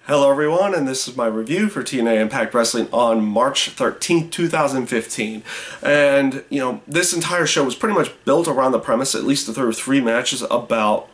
Hello everyone, and this is my review for TNA Impact Wrestling on March 13th, 2015. And, this entire show was pretty much built around the premise, at least through 3 matches, about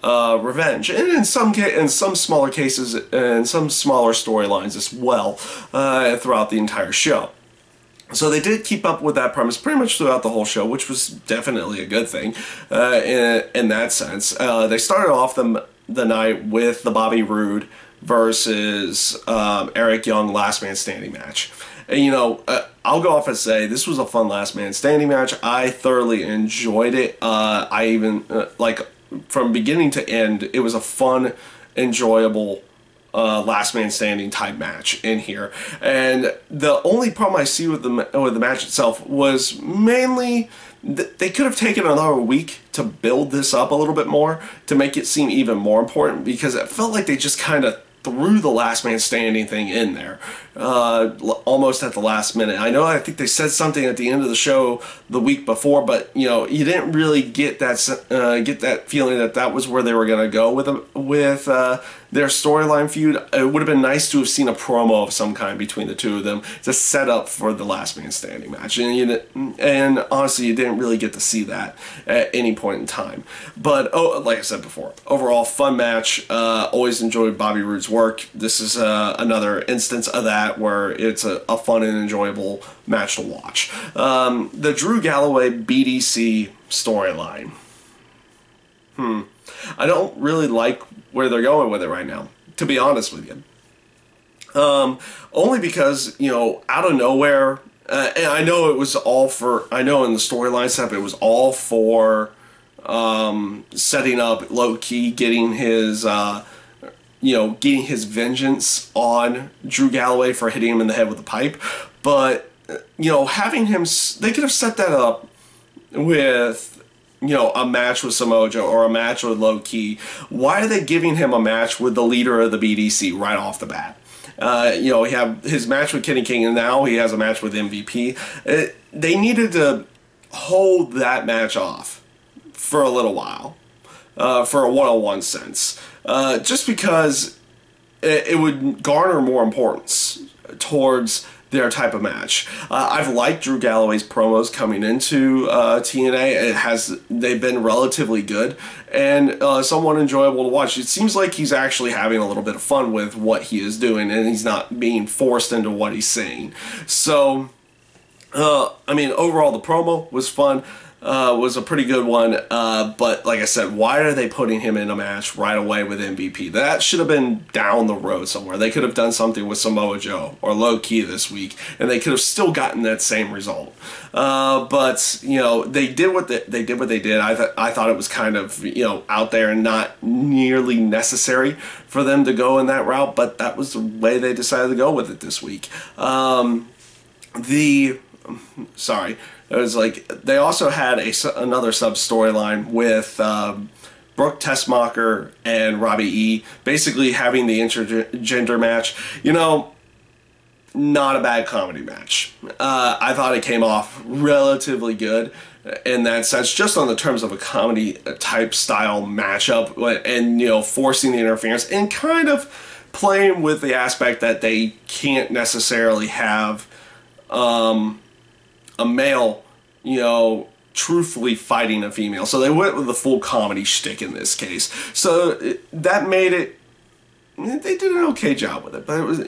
revenge. And in some smaller cases, and some smaller storylines as well, throughout the entire show. So they did keep up with that premise pretty much throughout the whole show, which was definitely a good thing in that sense. They started off the night with the Bobby Roode versus Eric Young last man standing match. And I'll go off and say this was a fun last man standing match. I thoroughly enjoyed it. I even from beginning to end, it was a fun, enjoyable last man standing type match in here. And the only problem I see with the match itself was mainly they could have taken another week to build this up a little bit more to make it seem even more important, because it felt like they just kind of threw the last man standing thing in there almost at the last minute. I think they said something at the end of the show the week before, but you didn't really get that feeling that was where they were going to go with their storyline feud. It would have been nice to have seen a promo of some kind between the two of them to set up for the last man standing match, and honestly you didn't really get to see that at any point in time. But like I said before, overall fun match. Always enjoyed Bobby Roode's work. This is another instance of that where it's a fun and enjoyable match to watch. The Drew Galloway BDC storyline. I don't really like where they're going with it right now, to be honest with you. Only because, out of nowhere, and I know it was all for, I know in the storyline stuff it was all for setting up low-key, getting his vengeance on Drew Galloway for hitting him in the head with a pipe. But, having him, they could have set that up with, a match with Samoa Joe or a match with Low Ki. Why are they giving him a match with the leader of the BDC right off the bat? He had his match with Kenny King, and now he has a match with MVP. They needed to hold that match off for a little while, for a one-on-one sense. Just because it would garner more importance towards their type of match. I've liked Drew Galloway's promos coming into TNA. They've been relatively good and somewhat enjoyable to watch. It seems like he's actually having a little bit of fun with what he is doing, and he's not being forced into what he's saying. So, overall the promo was fun. Was a pretty good one, but like I said, why are they putting him in a match right away with MVP? That should have been down the road somewhere. They could have done something with Samoa Joe or Low Ki this week, and they could have still gotten that same result. But they did what they did. I thought it was kind of out there and not nearly necessary for them to go in that route, but that was the way they decided to go with it this week. It was like they also had another sub storyline with Brooke Tessmacher and Robbie E. basically having the intergender match. Not a bad comedy match. I thought it came off relatively good in that sense, just on the terms of a comedy type style matchup, and forcing the interference and kind of playing with the aspect that they can't necessarily have a male, truthfully fighting a female. So they went with the full comedy shtick in this case. So that made it, they did an okay job with it. But it was,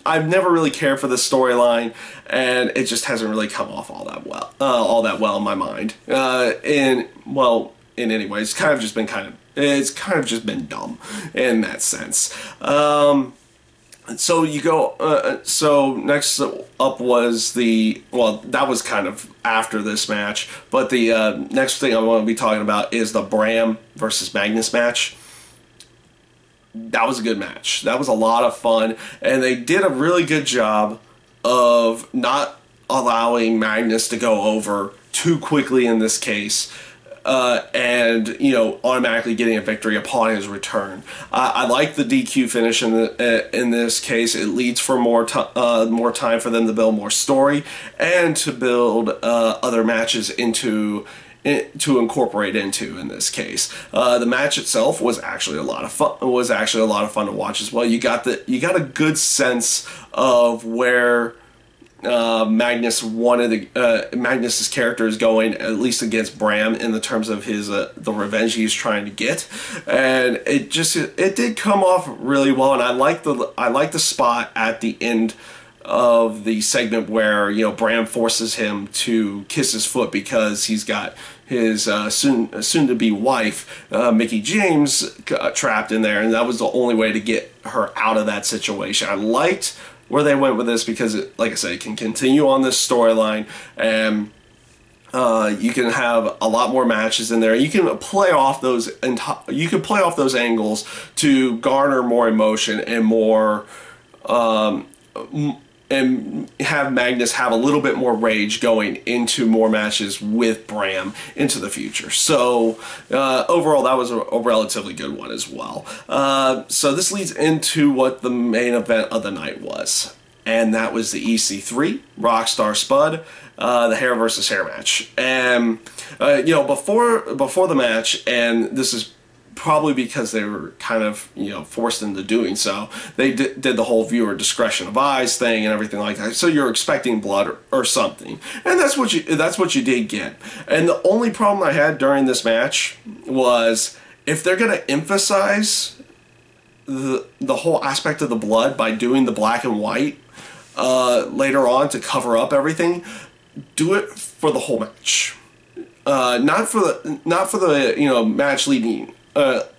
I've never really cared for this storyline, and it just hasn't really come off all that well in my mind. In any way, it's kind of just been dumb in that sense. So you go, so next up was that was kind of after this match, but the next thing I want to be talking about is the Bram versus Magnus match. That was a good match. That was a lot of fun, and they did a really good job of not allowing Magnus to go over too quickly in this case. And automatically getting a victory upon his return. I like the DQ finish in this case. It leads for more time for them to build more story and to build other matches into to incorporate into in this case. The match itself was actually a lot of fun. To watch as well. You got a good sense of where Magnus's character is going, at least against Bram, in the terms of his the revenge he's trying to get, and it did come off really well. And I like the spot at the end of the segment where, you know, Bram forces him to kiss his foot because he's got his soon to be wife, Mickie James, trapped in there, and that was the only way to get her out of that situation. I liked where they went with this because, like I said, it can continue on this storyline, and you can have a lot more matches in there. You can play off those angles to garner more emotion and more and have Magnus have a little bit more rage going into more matches with Bram into the future. So overall, that was a relatively good one as well. So this leads into what the main event of the night was, and that was the EC3 Rockstar Spud, the hair versus hair match. And you know, before the match, and this is probably because they were kind of, you know, forced into doing so, they did the whole viewer discretion of eyes thing and everything like that. So you're expecting blood or something, and that's what you did get. And the only problem I had during this match was, if they're going to emphasize the whole aspect of the blood by doing the black and white later on to cover up everything, do it for the whole match, not for the you know, match leading.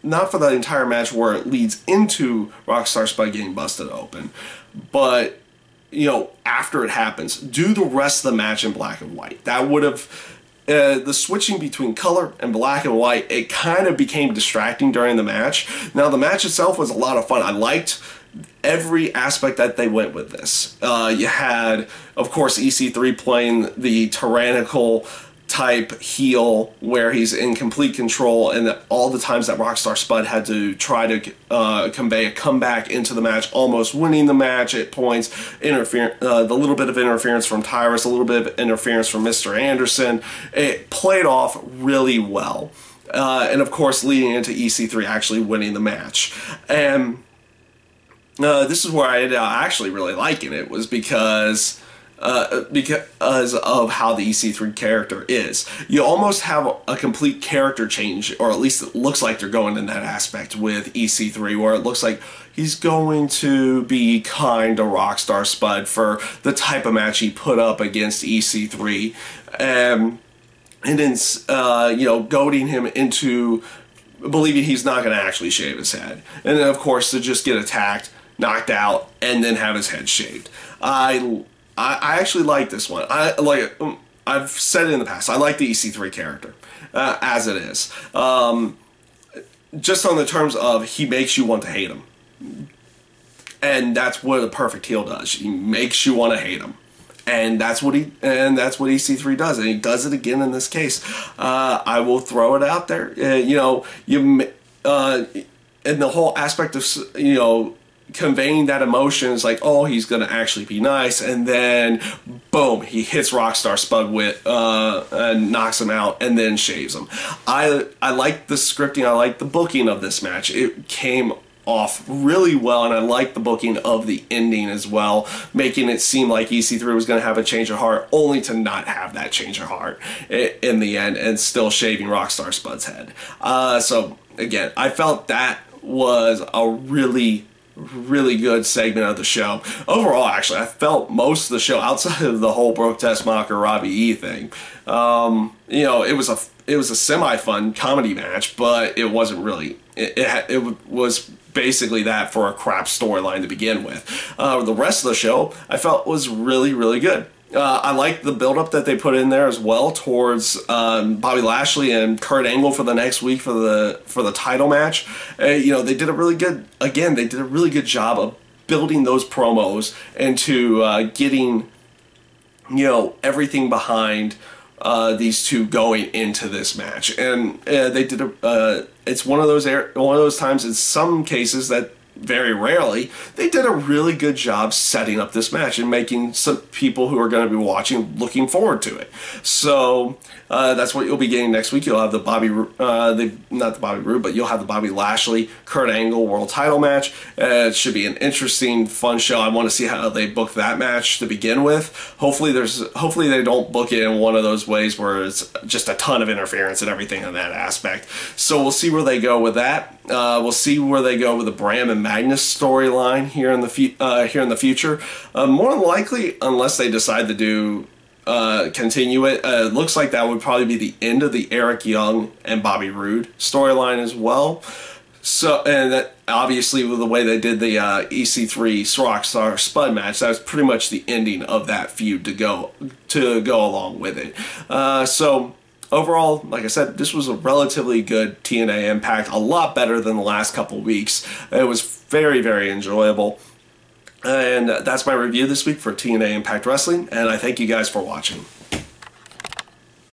Not for the entire match where it leads into Rockstar Spud getting busted open, but, you know, after it happens, do the rest of the match in black and white. That would have, the switching between color and black and white, it kind of became distracting during the match. Now, the match itself was a lot of fun. I liked every aspect that they went with this. You had, of course, EC3 playing the tyrannical type heel where he's in complete control, and all the times that Rockstar Spud had to try to convey a comeback into the match, almost winning the match at points, the little bit of interference from Tyrus, a little bit of interference from Mr. Anderson. It played off really well, and of course leading into EC3 actually winning the match. And this is where I ended up actually really liking it, was because of how the EC3 character is. You almost have a complete character change, or at least it looks like they're going in that aspect with EC3, where it looks like he's going to be kind to Rockstar Spud for the type of match he put up against EC3, and then you know, goading him into believing he's not going to actually shave his head, and then of course to just get attacked, knocked out, and then have his head shaved. I actually like this one. I've said it in the past, I like the EC3 character as it is. Just on the terms of, he makes you want to hate him. And that's what a perfect heel does. He makes you want to hate him. And that's what EC3 does, and he does it again in this case. I will throw it out there. You know, and the whole aspect of, you know, conveying that emotion is like, oh, he's gonna actually be nice, and then boom, he hits Rockstar Spud with and knocks him out, and then shaves him. I like the scripting, I like the booking of this match. It came off really well, and I like the booking of the ending as well, making it seem like EC3 was going to have a change of heart, only to not have that change of heart in the end, and still shaving Rockstar Spud's head. So again, I felt that was a really good segment of the show. Overall, actually, I felt most of the show, outside of the whole Brooke Tessmacher Robbie E thing, you know, it was a semi-fun comedy match, but it wasn't really. It was basically that for a crap storyline to begin with. The rest of the show I felt was really good. I like the build-up that they put in there as well towards Bobby Lashley and Kurt Angle for the next week for the title match. You know, they did a really good job of building those promos into getting, you know, everything behind these two going into this match. And they did it's one of those times in some cases that very rarely, they did a really good job setting up this match and making some people who are going to be watching looking forward to it. So that's what you'll be getting next week. You'll have the not the Bobby Roode, but you'll have the Bobby Lashley, Kurt Angle world title match. It should be an interesting, fun show. I want to see how they book that match to begin with. Hopefully they don't book it in one of those ways where it's just a ton of interference and everything in that aspect. So we'll see where they go with that. We'll see where they go with the Bram and Magnus storyline here in the future. More than likely, unless they decide to do continue it, looks like that would probably be the end of the Eric Young and Bobby Roode storyline as well. So, and that obviously with the way they did the ECIII Rockstar Spud match, that was pretty much the ending of that feud to go along with it. So overall, like I said, this was a relatively good TNA Impact, a lot better than the last couple weeks. It was very, very enjoyable. And that's my review this week for TNA Impact Wrestling, and I thank you guys for watching.